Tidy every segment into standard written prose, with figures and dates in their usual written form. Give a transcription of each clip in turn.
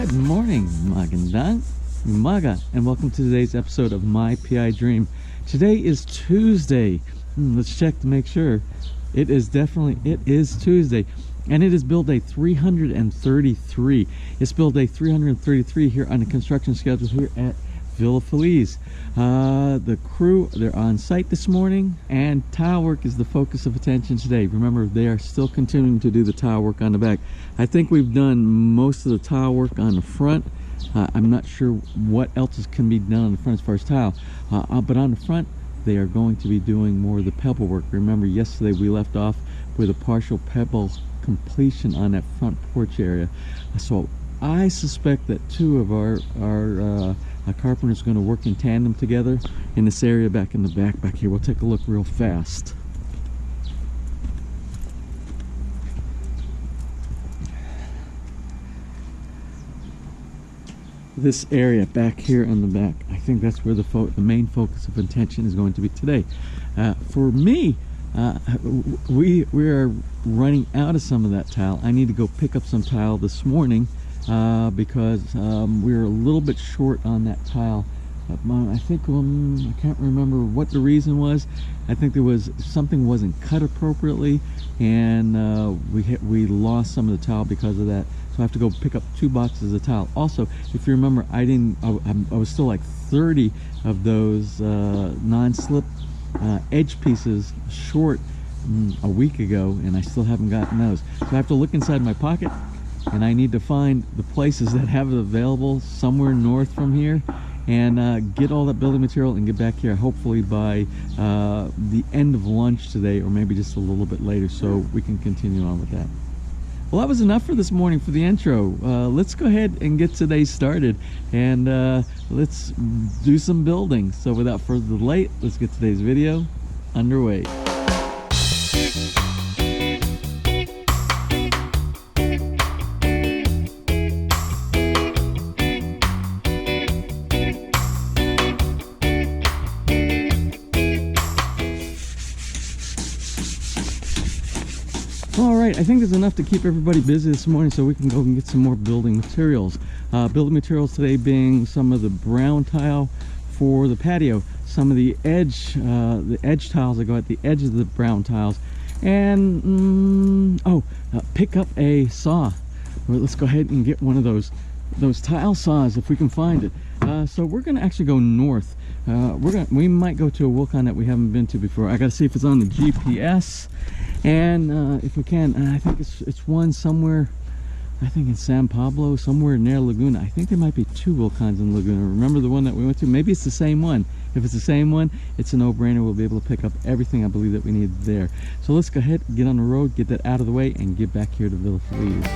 Good morning, magandang umaga, and welcome to today's episode of My PI Dream. Today is Tuesday. Let's check to make sure. It is Tuesday, and it is build day 333. It's build day 333 here on the construction schedule here at Feliz. The crew, they're on site this morning, and tile work is the focus of attention today. Remember, they are still continuing to do the tile work on the back. I think we've done most of the tile work on the front. I'm not sure what else can be done on the front as far as tile, but on the front they are going to be doing more of the pebble work. Remember, yesterday we left off with a partial pebble completion on that front porch area, so I suspect that two of our carpenters are going to work in tandem together in this area back in the back here. We'll take a look real fast. This area back here in the back, I think that's where the main focus of attention is going to be today. For me, we are running out of some of that tile. I need to go pick up some tile this morning because we're a little bit short on that tile. I think I can't remember what the reason was. I think there was something wasn't cut appropriately, and we lost some of the tile because of that. So I have to go pick up 2 boxes of tile. Also, if you remember, I was still like 30 of those non-slip edge pieces short a week ago, and I still haven't gotten those. So I have to look inside my pocket, and I need to find the places that have it available somewhere north from here, and get all that building material and get back here hopefully by the end of lunch today, or maybe just a little bit later, so we can continue on with that. Well, that was enough for this morning for the intro. Let's go ahead and get today started, and let's do some building. So without further delay, let's get today's video underway. I think there's enough to keep everybody busy this morning, so we can go and get some more building materials. Building materials today being some of the brown tile for the patio, some of the edge tiles that go at the edge of the brown tiles, and pick up a saw. Well, let's go ahead and get one of those tile saws if we can find it. So we're gonna actually go north. We might go to a Wilcon that we haven't been to before. I gotta see if it's on the GPS, and if we can, I think it's one somewhere, I think in San Pablo, somewhere near Laguna. I think there might be 2 Wilcons in Laguna. Remember the one that we went to? Maybe it's the same one. If it's the same one, it's a no-brainer. We'll be able to pick up everything I believe that we need there. So let's go ahead, get on the road, get that out of the way, and get back here to Villa Feliz.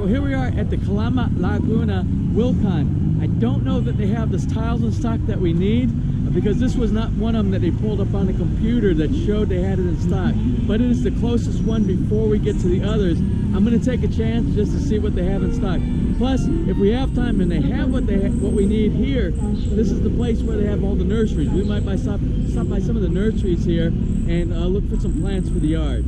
Here we are at the Calamaba Laguna Wilcon. I don't know that they have the tiles in stock that we need, because this was not one of them that they pulled up on the computer that showed they had it in stock, but it is the closest one before we get to the others. I'm going to take a chance just to see what they have in stock. Plus, if we have time and they have what we need here, this is the place where they have all the nurseries. We might stop by some of the nurseries here and look for some plants for the yard.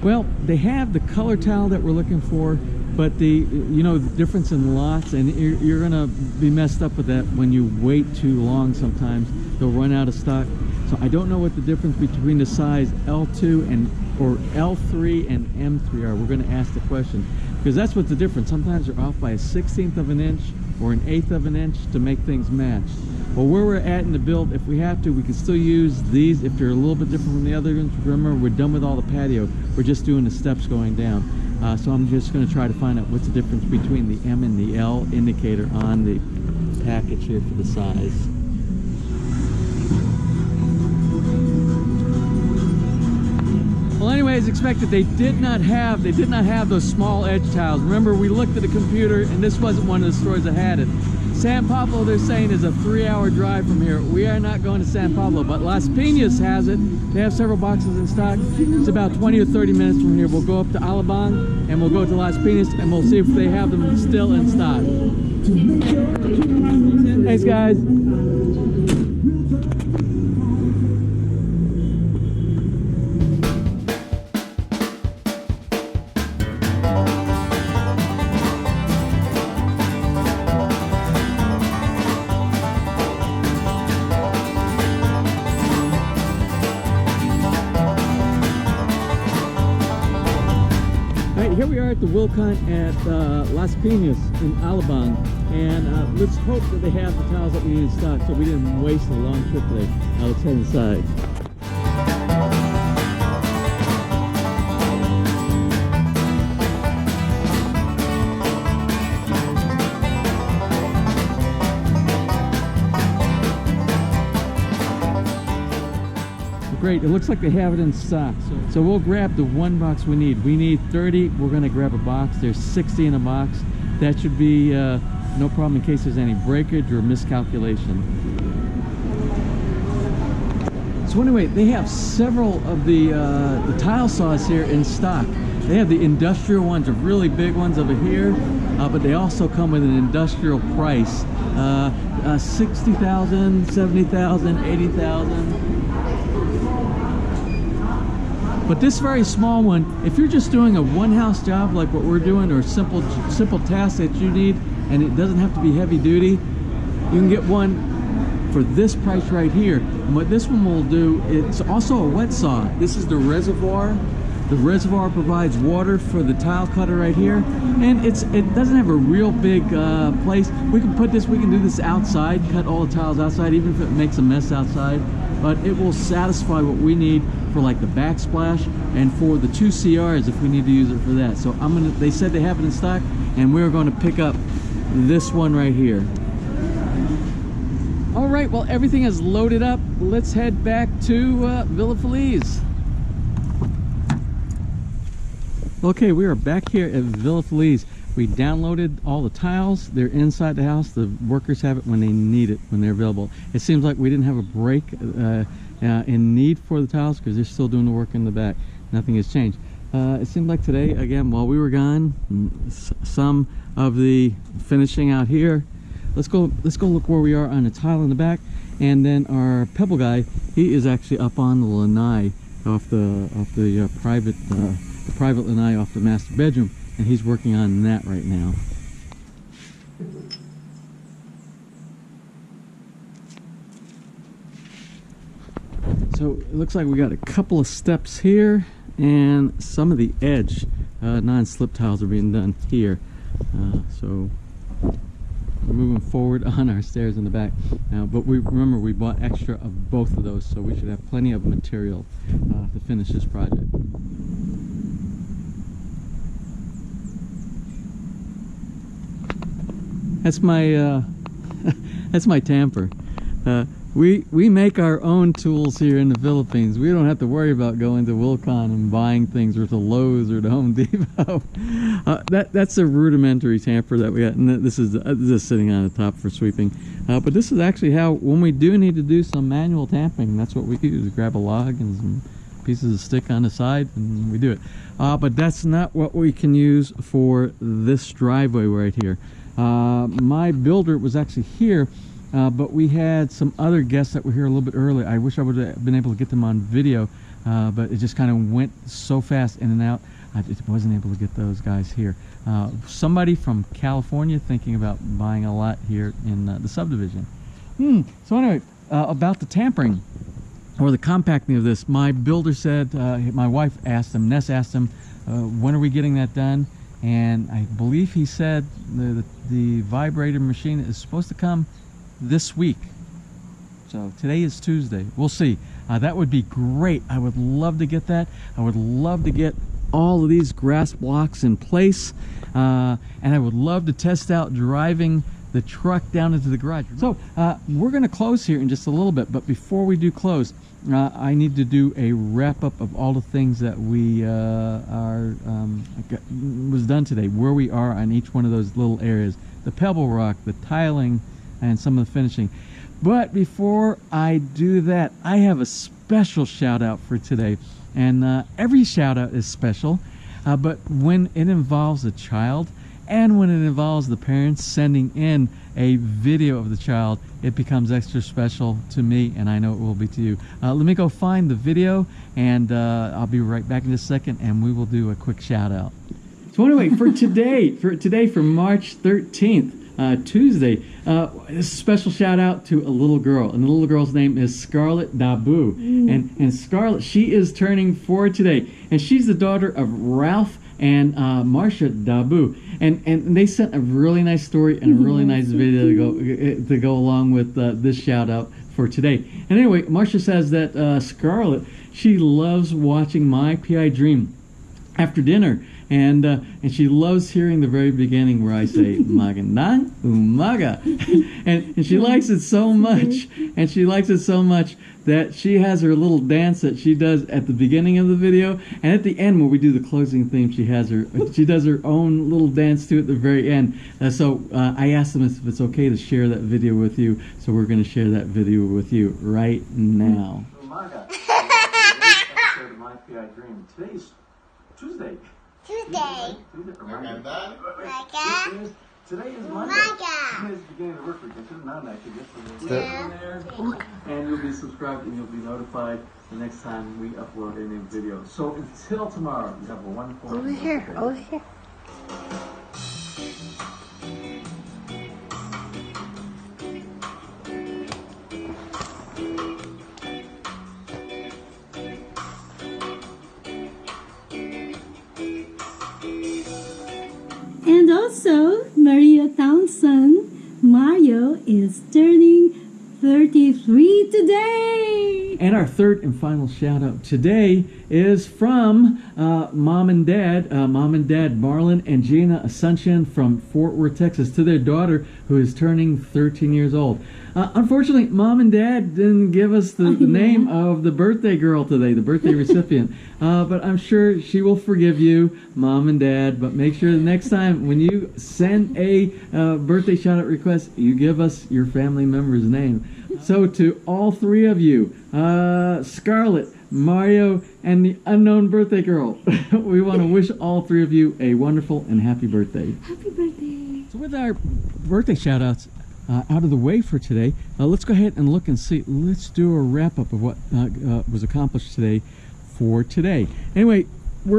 Well, they have the color tile that we're looking for, but the difference in lots, and you're gonna be messed up with that when you wait too long. Sometimes they'll run out of stock. So I don't know what the difference between the size L2 or L3 and M3 are. We're going to ask the question, because that's what's the difference. Sometimes they're off by a 1/16 of an inch or an 1/8 of an inch to make things match. Well, where we're at in the build, if we have to, we can still use these if they're a little bit different from the other ones. Remember, we're done with all the patio. We're just doing the steps going down. So I'm just going to try to find out what's the difference between the M and the L indicator on the package here for the size. Well, anyway, as expected, they did not have those small edge tiles. Remember, we looked at the computer, and this wasn't one of the stores that had it. San Pablo, they're saying, is a 3-hour drive from here. We are not going to San Pablo, but Las Pinas has it. They have several boxes in stock. It's about 20 or 30 minutes from here. We'll go up to Alabang, and we'll go to Las Pinas, and we'll see if they have them still in stock. Thanks, guys. Here we are at the Wilcon at Las Pinas in Alabang, and let's hope that they have the tiles that we need in stock so we didn't waste a long trip today. Let's head inside. Great, it looks like they have it in stock. So we'll grab the one box we need. We need 30, we're gonna grab a box. There's 60 in a box. That should be no problem in case there's any breakage or miscalculation. So anyway, they have several of the tile saws here in stock. They have the industrial ones, the really big ones over here, but they also come with an industrial price. 60,000, 70,000, 80,000. But this very small one, if you're just doing a one-house job like what we're doing, or simple tasks that you need, and it doesn't have to be heavy duty, you can get one for this price right here. And what this one will do, it's also a wet saw. This is the reservoir. The reservoir provides water for the tile cutter right here, and it doesn't have a real big place. We can do this outside, cut all the tiles outside, even if it makes a mess outside. But it will satisfy what we need for like the backsplash and for the 2 CRs if we need to use it for that. So they said they have it in stock, and we're going to pick up this one right here. All right, well, everything is loaded up. Let's head back to Villa Feliz. Okay, we are back here at Villa Feliz. We downloaded all the tiles. They're inside the house. The workers have it when they need it, when they're available. It seems like we didn't have a break in need for the tiles because they're still doing the work in the back. Nothing has changed. It seemed like today, again, while we were gone, some of the finishing out here. Let's go look where we are on the tile in the back. And then our pebble guy, he is actually up on the lanai off the private lanai off the master bedroom, and he's working on that right now. So it looks like we got a couple of steps here, and some of the edge non-slip tiles are being done here. So we're moving forward on our stairs in the back now, but remember we bought extra of both of those, so we should have plenty of material to finish this project. That's my that's my tamper. We make our own tools here in the Philippines. We don't have to worry about going to Wilcon and buying things, or to Lowe's or to Home Depot. That's a rudimentary tamper that we got, and this is sitting on the top for sweeping. But this is actually how, when we do need to do some manual tamping, that's what we use. Grab a log and some pieces of stick on the side, and we do it. But that's not what we can use for this driveway right here. My builder was actually here, but we had some other guests that were here a little bit early. I wish I would have been able to get them on video, but it just kind of went so fast in and out. I wasn't able to get those guys here. Somebody from California thinking about buying a lot here in the subdivision. So anyway, about the tampering or the compacting of this, my builder said, my wife asked him, Ness asked him, when are we getting that done? And I believe he said the vibrator machine is supposed to come this week. So today is Tuesday. We'll see. That would be great. I would love to get that. I would love to get all of these grass blocks in place. And I would love to test out driving the truck down into the garage. So we're going to close here in just a little bit. But before we do close, I need to do a wrap up of all the things that we was done today, where we are on each one of those little areas, the pebble rock, the tiling, and some of the finishing. But before I do that, I have a special shout out for today, and every shout out is special, but when it involves a child and when it involves the parents sending in a video of the child, it becomes extra special to me, and I know it will be to you. Let me go find the video, and I'll be right back in just a second, and we will do a quick shout out. So anyway, for today, for March 13th, Tuesday, a special shout out to a little girl, and the little girl's name is Scarlett Dabu. And Scarlett, she is turning 4 today, and she's the daughter of Ralph and Marcia Dabu, and they sent a really nice story and a really nice video to go along with this shout out for today. And anyway, Marcia says that Scarlett, she loves watching My PI Dream after dinner, and she loves hearing the very beginning where I say magandang umaga, and she likes it so much, that she has her little dance that she does at the beginning of the video, and at the end when we do the closing theme, she does her own little dance too at the very end. So I asked them if it's okay to share that video with you, so we're going to share that video with you right now. Umaga. Episode of My PI Dream. Today's Tuesday. Today is Monday. Today is the beginning of the work week. I should have known that. And you'll be subscribed and you'll be notified the next time we upload a new video. So until tomorrow, you have a wonderful over here. And also, Maria Townsend, Mario is turning 33 today. And our third and final shout out today is from Mom and Dad Marlon and Gina Asuncion from Fort Worth, Texas, to their daughter who is turning 13 years old. Unfortunately, Mom and Dad didn't give us the name of the birthday girl today, the birthday recipient. But I'm sure she will forgive you, Mom and Dad. But make sure the next time when you send a birthday shout-out request, you give us your family member's name. So to all three of you, Scarlett, Mario, and the unknown birthday girl, we want to wish all three of you a wonderful and happy birthday. Happy birthday. So with our birthday shout-outs out of the way for today, let's go ahead and look and see. Let's do a wrap-up of what was accomplished today for today. Anyway,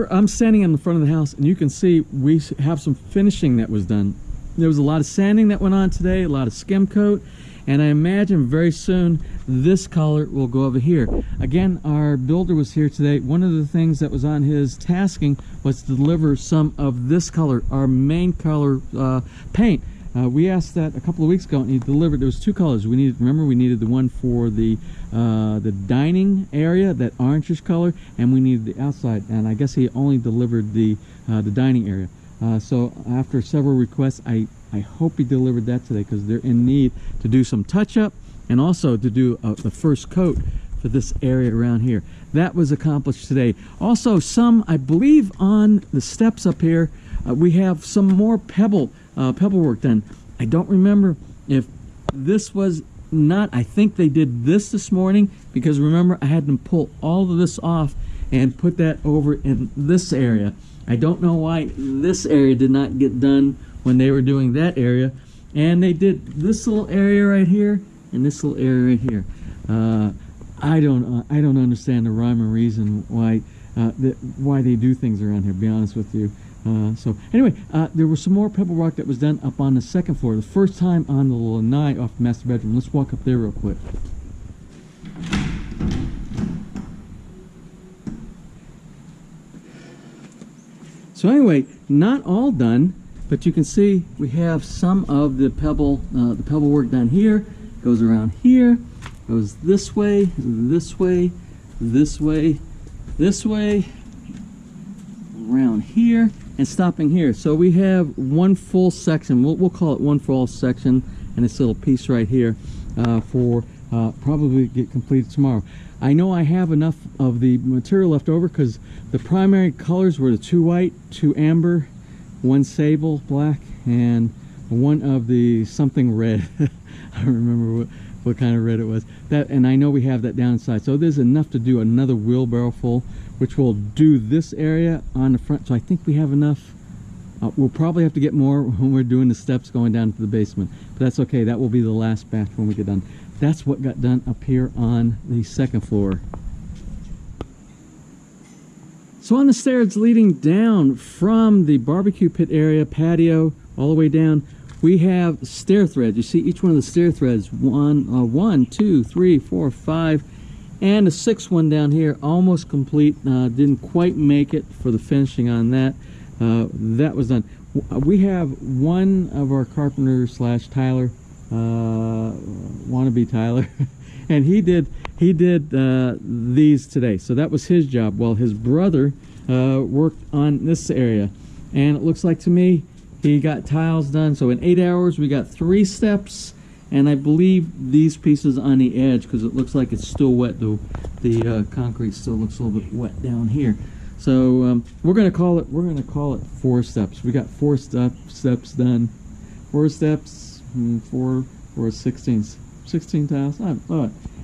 I'm standing in the front of the house, and you can see we have some finishing that was done. There was a lot of sanding that went on today, a lot of skim coat, and I imagine very soon this color will go over here. Again, our builder was here today. One of the things that was on his tasking was to deliver some of this color, our main color paint. We asked that a couple of weeks ago, and he delivered. There was 2 colors. We needed the one for the dining area, that orangish color, and we needed the outside. And I guess he only delivered the dining area. So after several requests, I hope he delivered that today, because they're in need to do some touch-up and also to do the first coat for this area around here. That was accomplished today. Also, I believe on the steps up here, we have some more pebble work done. I don't remember if this was not, I think they did this morning, because remember I had them pull all of this off and put that over in this area. I don't know why this area did not get done when they were doing that area, and they did this little area right here and this little area right here. I don't understand the rhyme or reason why they do things around here, to be honest with you. So anyway, there was some more pebble rock that was done up on the second floor, the first time on the lanai off the master bedroom. Let's walk up there real quick. So anyway, not all done, but you can see we have some of the pebble work done here, goes around here, goes this way, this way, this way, this way, around here, and stopping here. So we have one full section. We'll call it one full section, and this little piece right here for probably get completed tomorrow. I know I have enough of the material left over because the primary colors were the 2 white, 2 amber, 1 sable black, and 1 of the something red. I don't remember what kind of red it was. That, and I know we have that down inside. So there's enough to do another wheelbarrow full, which will do this area on the front. So I think we have enough. We'll probably have to get more when we're doing the steps going down to the basement. But that's okay. That will be the last batch when we get done. That's what got done up here on the 2nd floor. So on the stairs leading down from the barbecue pit area, patio, all the way down, we have stair threads. You see each one of the stair threads, 1, 2, 3, 4, 5, and a 6th one down here, almost complete. Didn't quite make it for the finishing on that. That was done. We have one of our carpenters slash Tyler, wannabe Tyler, and he did these today. So that was his job, while his brother worked on this area. And it looks like to me he got tiles done. So in 8 hours we got 3 steps, and I believe these pieces on the edge, because it looks like it's still wet though. The concrete still looks a little bit wet down here. So we're gonna call it 4 steps. We got 4 steps done. 4 steps, 4 16 tiles.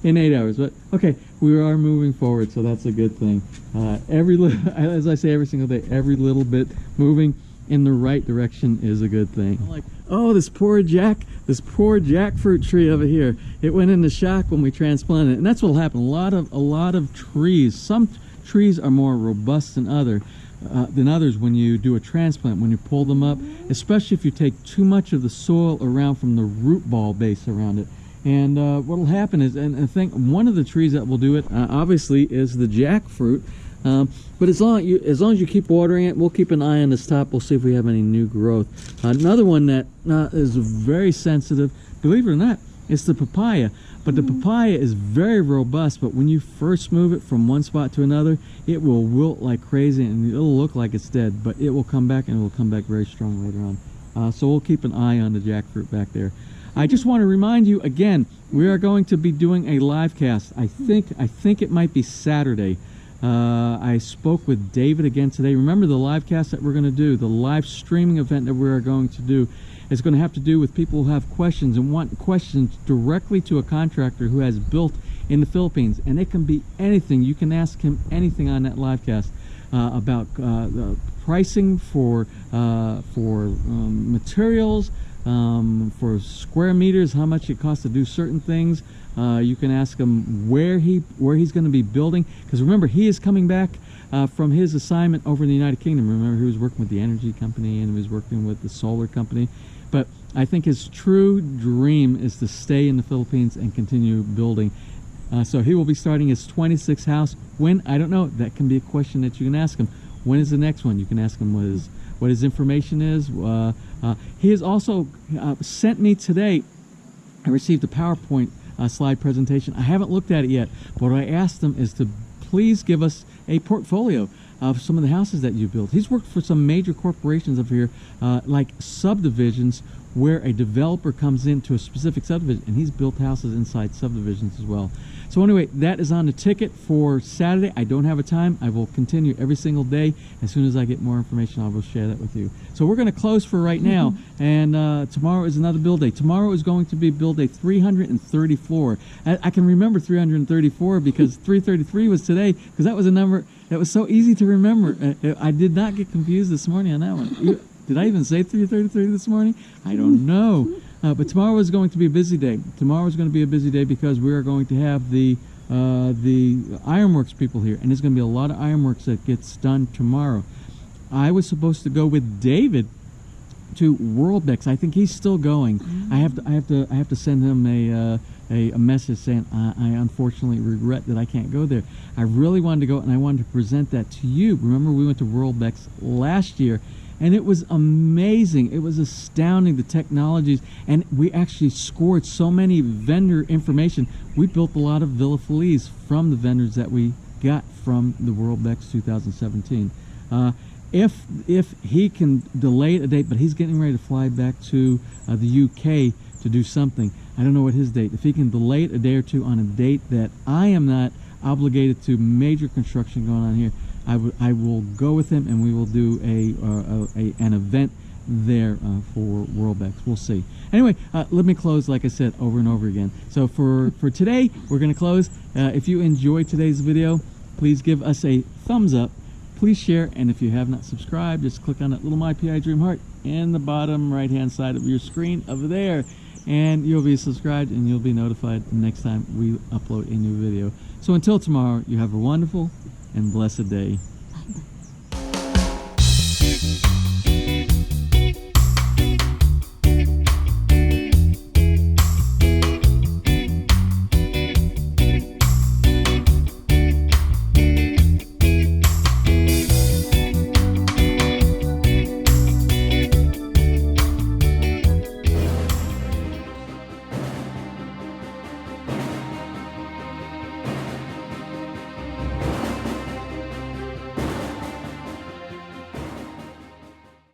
In 8 hours. But okay, we are moving forward, so that's a good thing. As I say every single day, every little bit moving in the right direction is a good thing. Like, oh, this poor jackfruit tree over here. It went into shock when we transplanted it, and that's what'll happen. A lot of trees. Some trees are more robust than others when you do a transplant, when you pull them up, especially if you take too much of the soil around from the root ball base around it. And what'll happen is, and I think one of the trees that will do it, obviously, is the jackfruit. But as long as you keep watering it, we'll keep an eye on this top. We'll see if we have any new growth. Another one that is very sensitive, believe it or not, is the papaya. But the papaya is very robust, but when you first move it from one spot to another, it will wilt like crazy, and it'll look like it's dead, but it will come back, and it will come back very strong later on. So we'll keep an eye on the jackfruit back there. I just want to remind you again, we are going to be doing a live cast. I think it might be Saturday. I spoke with David again today. Remember the live cast that we're going to do, the live streaming event that we are going to do, is going to have to do with people who have questions and want questions directly to a contractor who has built in the Philippines. And it can be anything. You can ask him anything on that live cast about pricing for materials, for square meters, how much it costs to do certain things. You can ask him where he's going to be building, because remember, he is coming back from his assignment over in the United Kingdom. Remember, he was working with the energy company and he was working with the solar company, but I think his true dream is to stay in the Philippines and continue building. So he will be starting his 26th house. When? I don't know. That can be a question that you can ask him. When is the next one? You can ask him what his information is. He has also sent me today, I received a PowerPoint slide presentation. I haven't looked at it yet, but what I asked him is to please give us a portfolio of some of the houses that you built. He's worked for some major corporations up here, like subdivisions, where a developer comes into a specific subdivision, and he's built houses inside subdivisions as well. So anyway, that is on the ticket for Saturday. I don't have a time. I will continue every single day. As soon as I get more information, I will share that with you. So we're going to close for right now, and tomorrow is another build day. Tomorrow is going to be build day 334. I can remember 334 because 333 was today, because that was a number that was so easy to remember. I did not get confused this morning on that one. Did I even say 333 this morning? I don't know. But tomorrow is going to be a busy day. Tomorrow is going to be a busy day because we are going to have the ironworks people here, and there's going to be a lot of ironworks that gets done tomorrow. I was supposed to go with David to Worldbex. I think he's still going. I have to send him a message saying I unfortunately regret that I can't go there. I really wanted to go, and I wanted to present that to you. Remember, we went to Worldbex last year, and it was amazing. It was astounding, the technologies, and we actually scored so many vendor information. We built a lot of Villa Feliz from the vendors that we got from the WorldBex 2017. If he can delay a date, but he's getting ready to fly back to the UK to do something. I don't know what his date. If he can delay it a day or two on a date that I am not obligated to, major construction going on here, I will go with him, and we will do an event there for WorldBex. We'll see. Anyway, let me close, like I said, over and over again. So for today, we're going to close. If you enjoyed today's video, please give us a thumbs up. Please share, and if you have not subscribed, just click on that little My PI Dream heart in the bottom right-hand side of your screen over there, and you'll be subscribed, and you'll be notified the next time we upload a new video. So until tomorrow, you have a wonderful and blessed day.